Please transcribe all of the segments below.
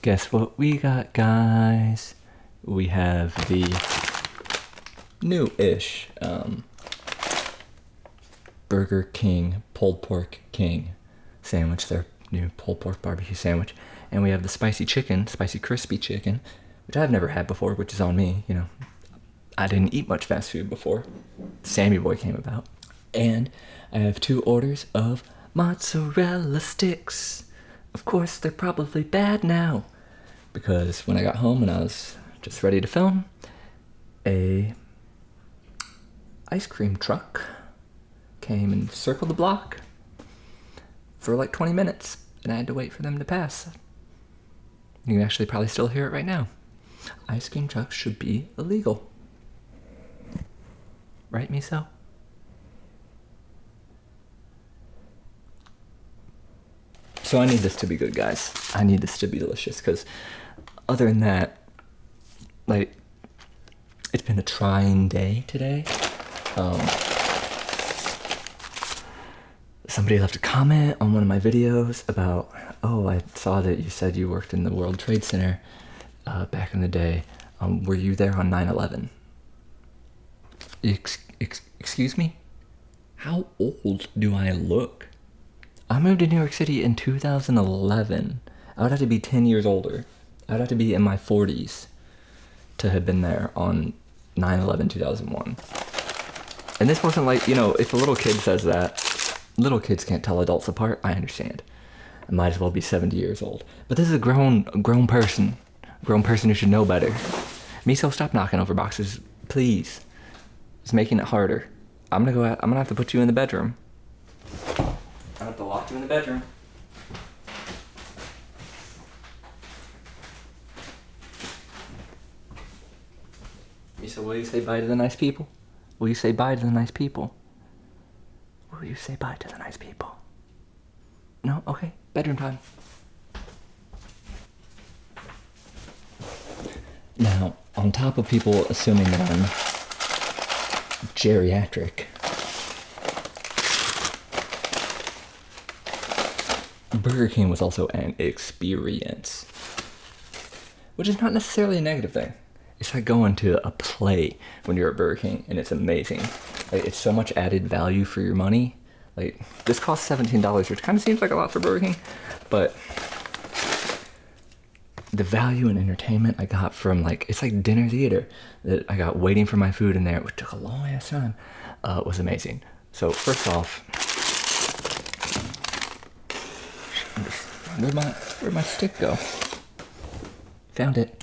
Guess what we got, guys? We have the new-ish Burger King pulled pork king sandwich, their new pulled pork barbecue sandwich. And we have the spicy crispy chicken, which I've never had before, which is on me, you know. I didn't eat much fast food before Sammieboy came about. And I have 2 orders of mozzarella sticks. Of course, they're probably bad now, because when I got home and I was just ready to film, a ice cream truck came and circled the block for like 20 minutes, and I had to wait for them to pass. You can actually probably still hear it right now. Ice cream trucks should be illegal. Right, Miso? So I need this to be good, guys. I need this to be delicious, because other than that, like, it's been a trying day today. Somebody left a comment on one of my videos about, oh, I saw that you said you worked in the World Trade Center back in the day. Were you there on 9/11? Excuse me? How old do I look? I moved to New York City in 2011. I would have to be 10 years older. I would have to be in my 40s to have been there on 9/11/2001. And this wasn't like, you know, if a little kid says that, little kids can't tell adults apart, I understand. I might as well be 70 years old. But this is a grown person who should know better. Miso, stop knocking over boxes, please. It's making it harder. I'm gonna have to put you in the bedroom. I have to lock you in the bedroom. Miso, will you say bye to the nice people? Will you say bye to the nice people? Will you say bye to the nice people? No? Okay. Bedroom time. Now, on top of people assuming that I'm geriatric, Burger King was also an experience, which is not necessarily a negative thing. It's like going to a play when you're at Burger King, and it's amazing. Like, it's so much added value for your money. Like, this costs $17, which kind of seems like a lot for Burger King, but the value and entertainment I got from, like, it's like dinner theater that I got waiting for my food in there, which took a long ass time, was amazing. So first off, where'd my stick go? Found it.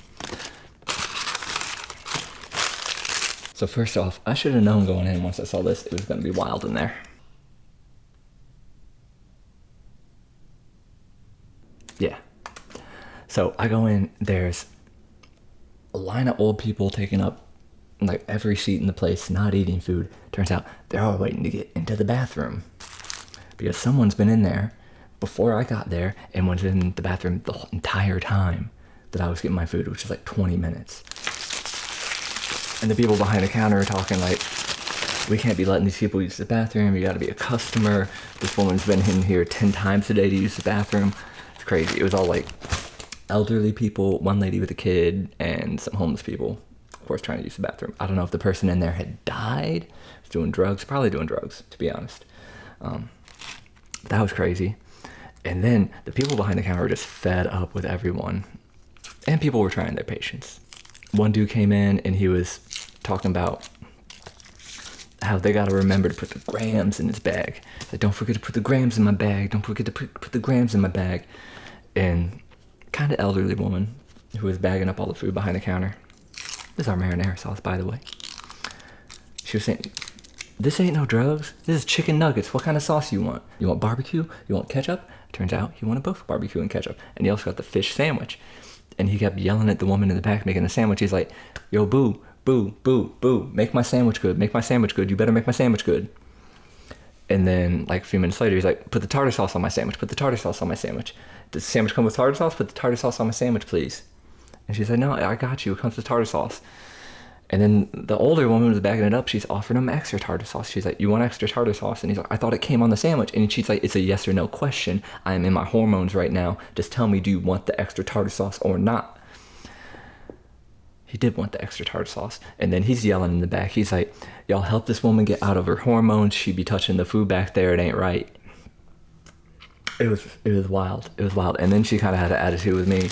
So first off, I should have known going in once I saw this, it was going to be wild in there. Yeah. So I go in, there's a line of old people taking up like every seat in the place, not eating food. Turns out they're all waiting to get into the bathroom, because someone's been in there before I got there and was in the bathroom the entire time that I was getting my food, which was like 20 minutes. And the people behind the counter are talking like, we can't be letting these people use the bathroom. You gotta be a customer. This woman's been in here 10 times a day to use the bathroom. It's crazy. It was all like elderly people, one lady with a kid, and some homeless people, of course, trying to use the bathroom. I don't know if the person in there had died, was doing drugs, probably doing drugs, to be honest. That was crazy. And then the people behind the counter were just fed up with everyone. And people were trying their patience. One dude came in and he was talking about how they gotta remember to put the grams in his bag. Like, don't forget to put the grams in my bag. Don't forget to put the grams in my bag. And kind of elderly woman who was bagging up all the food behind the counter. This is our marinara sauce, by the way. She was saying, this ain't no drugs. This is chicken nuggets. What kind of sauce you want? You want barbecue? You want ketchup? Turns out he wanted both barbecue and ketchup. And he also got the fish sandwich. And he kept yelling at the woman in the back making the sandwich. He's like, yo, boo, boo, boo, boo. Make my sandwich good. Make my sandwich good. You better make my sandwich good. And then, like, a few minutes later, he's like, put the tartar sauce on my sandwich. Put the tartar sauce on my sandwich. Does the sandwich come with tartar sauce? Put the tartar sauce on my sandwich, please. And she said, no, I got you. It comes with tartar sauce. And then the older woman was backing it up. She's offering him extra tartar sauce. She's like, "You want extra tartar sauce?" And he's like, "I thought it came on the sandwich." And she's like, "It's a yes or no question. I am in my hormones right now. Just tell me, do you want the extra tartar sauce or not?" He did want the extra tartar sauce. And then he's yelling in the back. He's like, "Y'all help this woman get out of her hormones. She be touching the food back there. It ain't right." It was wild. It was wild. And then she kind of had an attitude with me.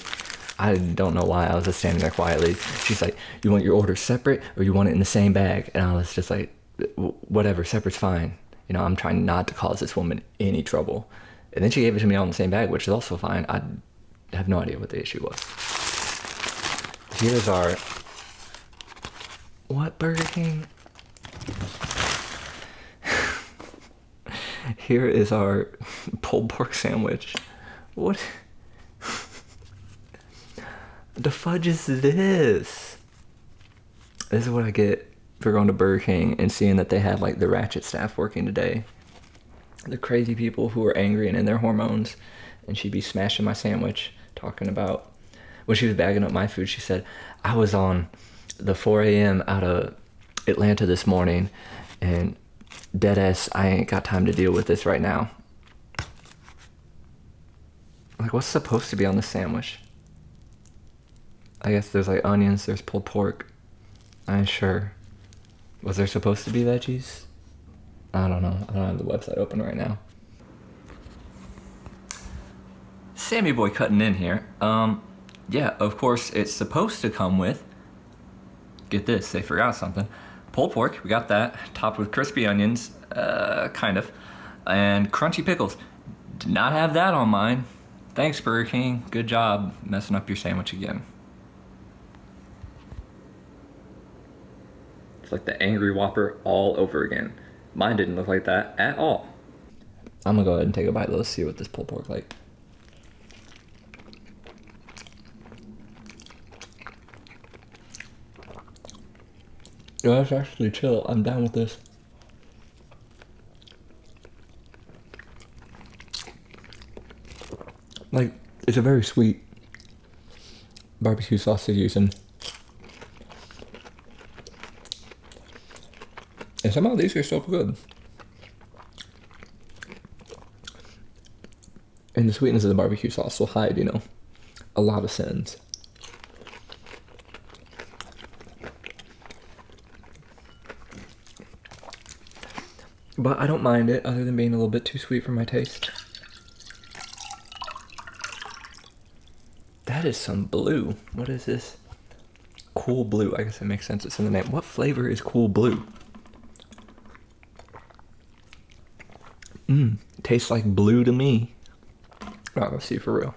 I don't know why. I was just standing there quietly. She's like, "You want your order separate or you want it in the same bag?" And I was just like, "Whatever, separate's fine." You know, I'm trying not to cause this woman any trouble. And then she gave it to me all in the same bag, which is also fine. I have no idea what the issue was. Here's our... What, Burger King? Here is our pulled pork sandwich. What? The fudge is this? This is what I get for going to Burger King and seeing that they had like the ratchet staff working today. The crazy people who are angry and in their hormones. And she'd be smashing my sandwich, talking about... When she was bagging up my food, she said, "I was on the 4 a.m. out of Atlanta this morning, and deadass, I ain't got time to deal with this right now." Like, what's supposed to be on the sandwich? I guess there's like onions, there's pulled pork. I ain't sure. Was there supposed to be veggies? I don't know. I don't have the website open right now. Sammy boy cutting in here. Yeah, of course it's supposed to come with, get this, they forgot something. Pulled pork, we got that, topped with crispy onions, kind of, and crunchy pickles. Did not have that on mine. Thanks, Burger King. Good job messing up your sandwich again. It's like the Angry Whopper all over again. Mine didn't look like that at all. I'm gonna go ahead and take a bite. Let's see what this pulled pork like. Yeah, that's actually chill. I'm down with this. Like, it's a very sweet barbecue sauce they're using. And somehow these are so good. And the sweetness of the barbecue sauce will hide, you know, a lot of sins. But I don't mind it, other than being a little bit too sweet for my taste. That is some blue. What is this? Cool Blue. I guess it makes sense. It's in the name. What flavor is Cool Blue? Tastes like blue to me. Oh, let's see for real.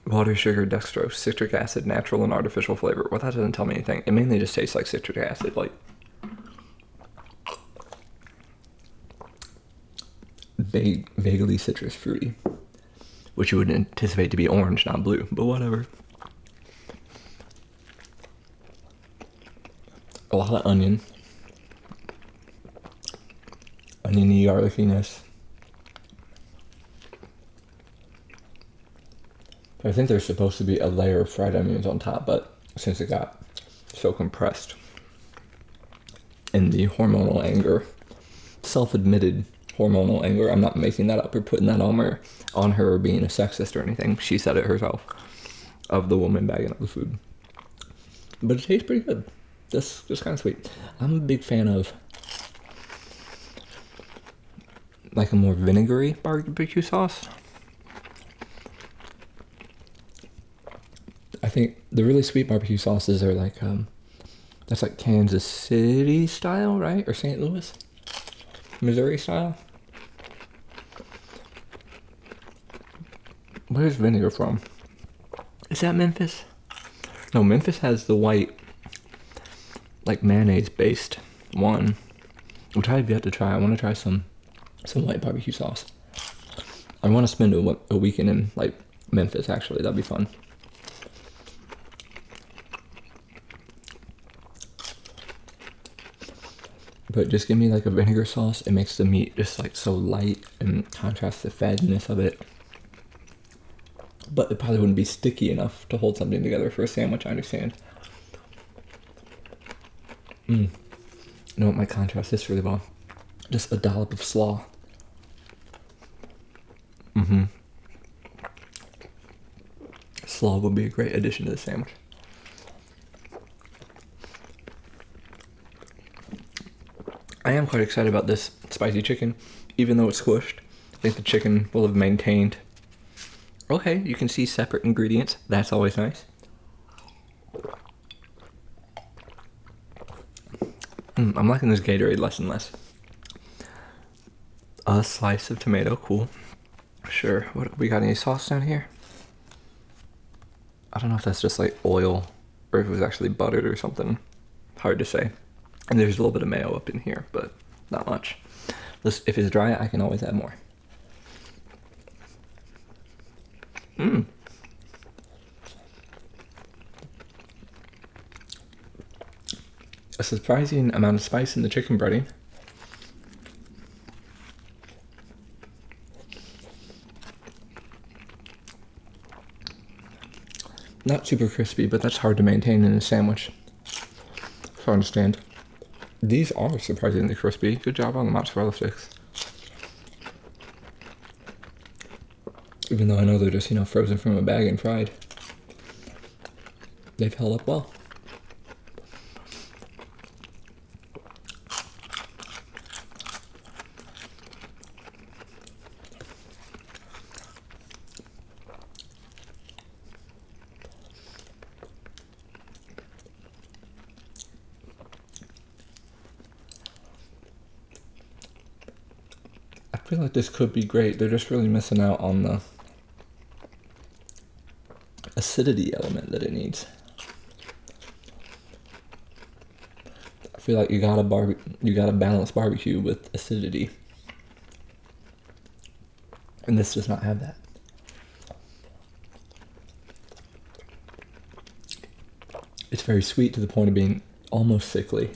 Water, sugar, dextrose, citric acid, natural and artificial flavor. Well, that doesn't tell me anything. It mainly just tastes like citric acid, like vaguely citrus fruity, which you would anticipate to be orange, not blue, but whatever. A lot of onion. Oniony garlickiness. I think there's supposed to be a layer of fried onions on top, but since it got so compressed in the hormonal anger, self-admitted hormonal anger, I'm not making that up or putting that on her or being a sexist or anything. She said it herself, of the woman bagging up the food. But it tastes pretty good. Just kind of sweet. I'm a big fan of like a more vinegary barbecue sauce. I think the really sweet barbecue sauces are like, that's like Kansas City style, right? Or St. Louis? Missouri style? Where's vinegar from? Is that Memphis? No, Memphis has the white, like mayonnaise based one, which I have yet to try. I want to try some white barbecue sauce. I want to spend a weekend in like Memphis, actually. That'd be fun. But just give me like a vinegar sauce. It makes the meat just like so light and contrasts the fattiness of it. But it probably wouldn't be sticky enough to hold something together for a sandwich, I understand. You know what might contrast this really well? Just a dollop of slaw. Slaw would be a great addition to the sandwich. I am quite excited about this spicy chicken, even though it's squished. I think the chicken will have maintained. Okay, you can see separate ingredients. That's always nice. I'm liking this Gatorade less and less. A slice of tomato, cool. Sure, what we got any sauce down here? I don't know if that's just like oil or if it was actually buttered or something. Hard to say. And there's a little bit of mayo up in here, but not much. If it's dry, I can always add more. A surprising amount of spice in the chicken breading. Not super crispy, but that's hard to maintain in a sandwich. So I understand. These are surprisingly crispy. Good job on the mozzarella sticks. Even though I know they're just, frozen from a bag and fried. They've held up well. I feel like this could be great. They're just really missing out on the acidity element that it needs. I feel like you gotta balance barbecue with acidity, and this does not have that. It's very sweet to the point of being almost sickly.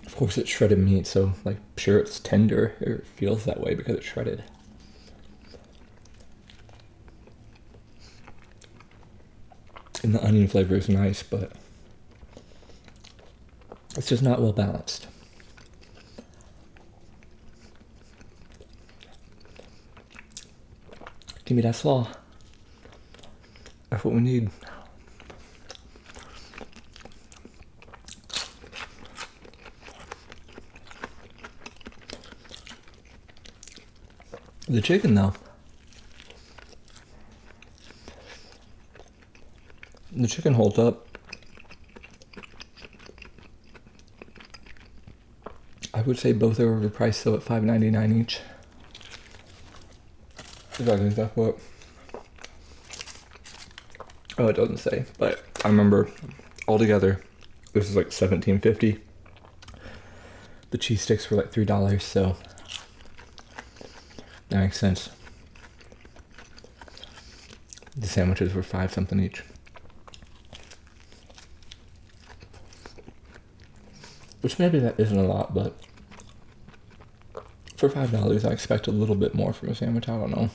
Of course, it's shredded meat, so sure, it's tender, or it feels that way because it's shredded. And the onion flavor is nice, but it's just not well balanced. Give me that slaw. That's what we need. The chicken, though. The chicken holds up. I would say both are overpriced, though, at $5.99 each. If I can step up. Oh, it doesn't say, but I remember altogether, this is like $17.50. The cheese sticks were like $3, so that makes sense. The sandwiches were $5 something each. Which maybe that isn't a lot, but for $5, I expect a little bit more from a sandwich. I don't know.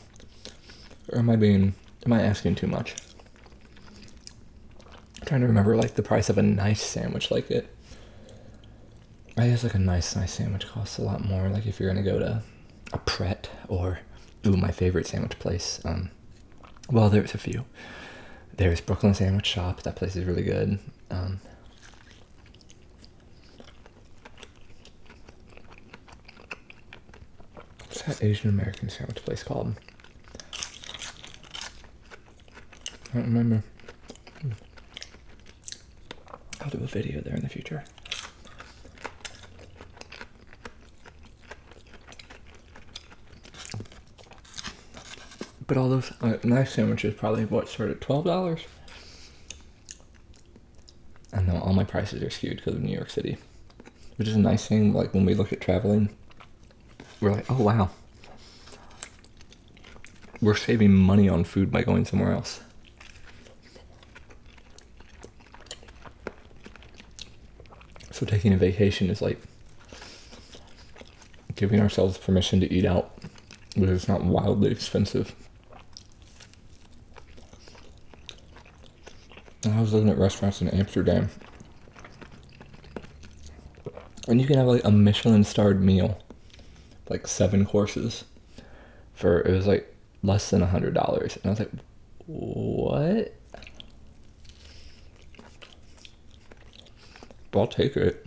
Or am I asking too much? I'm trying to remember the price of a nice sandwich like it. I guess a nice sandwich costs a lot more. If you're gonna go to a Pret or my favorite sandwich place. Well, there's a few. There's Brooklyn Sandwich Shop. That place is really good. What's that Asian American sandwich place called? I don't remember. I'll do a video there in the future. But all those nice sandwiches probably start at $12? I know all my prices are skewed because of New York City, which is a nice thing. When we look at traveling, we're like, oh wow, we're saving money on food by going somewhere else. So taking a vacation is giving ourselves permission to eat out, but it's not wildly expensive. was looking at restaurants in Amsterdam, and you can have like a Michelin-starred meal, like 7 courses, for it was like less than $100, and I was like, what? But I'll take it.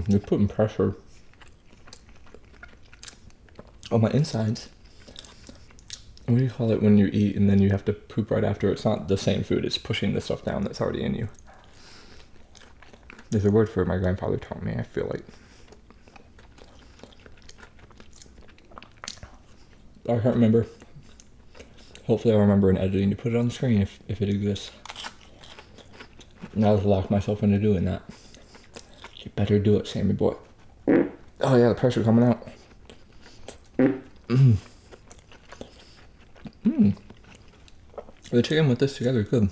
You're putting pressure on my insides. What do you call it when you eat and then you have to poop right after? It's not the same food, it's pushing the stuff down that's already in you. There's a word for it my grandfather taught me, I feel like. I can't remember. Hopefully I'll remember in editing to put it on the screen if it exists. Now I've locked myself into doing that. You better do it, Sammy boy. Oh yeah, the pressure coming out. The chicken with this together is good.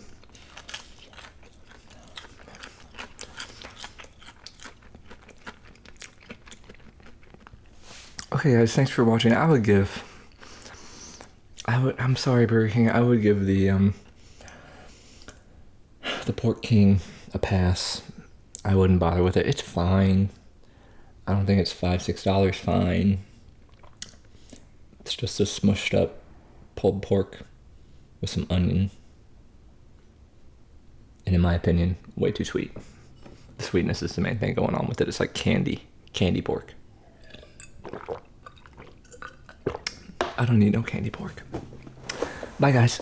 Okay guys, thanks for watching. I'm sorry Burger King, I would give the Pork King a pass. I wouldn't bother with it. It's fine. I don't think it's $5-6 fine. It's just a smushed up pulled pork with some onion. And in my opinion, way too sweet. The sweetness is the main thing going on with it. It's like candy pork. I don't need no candy pork. Bye guys.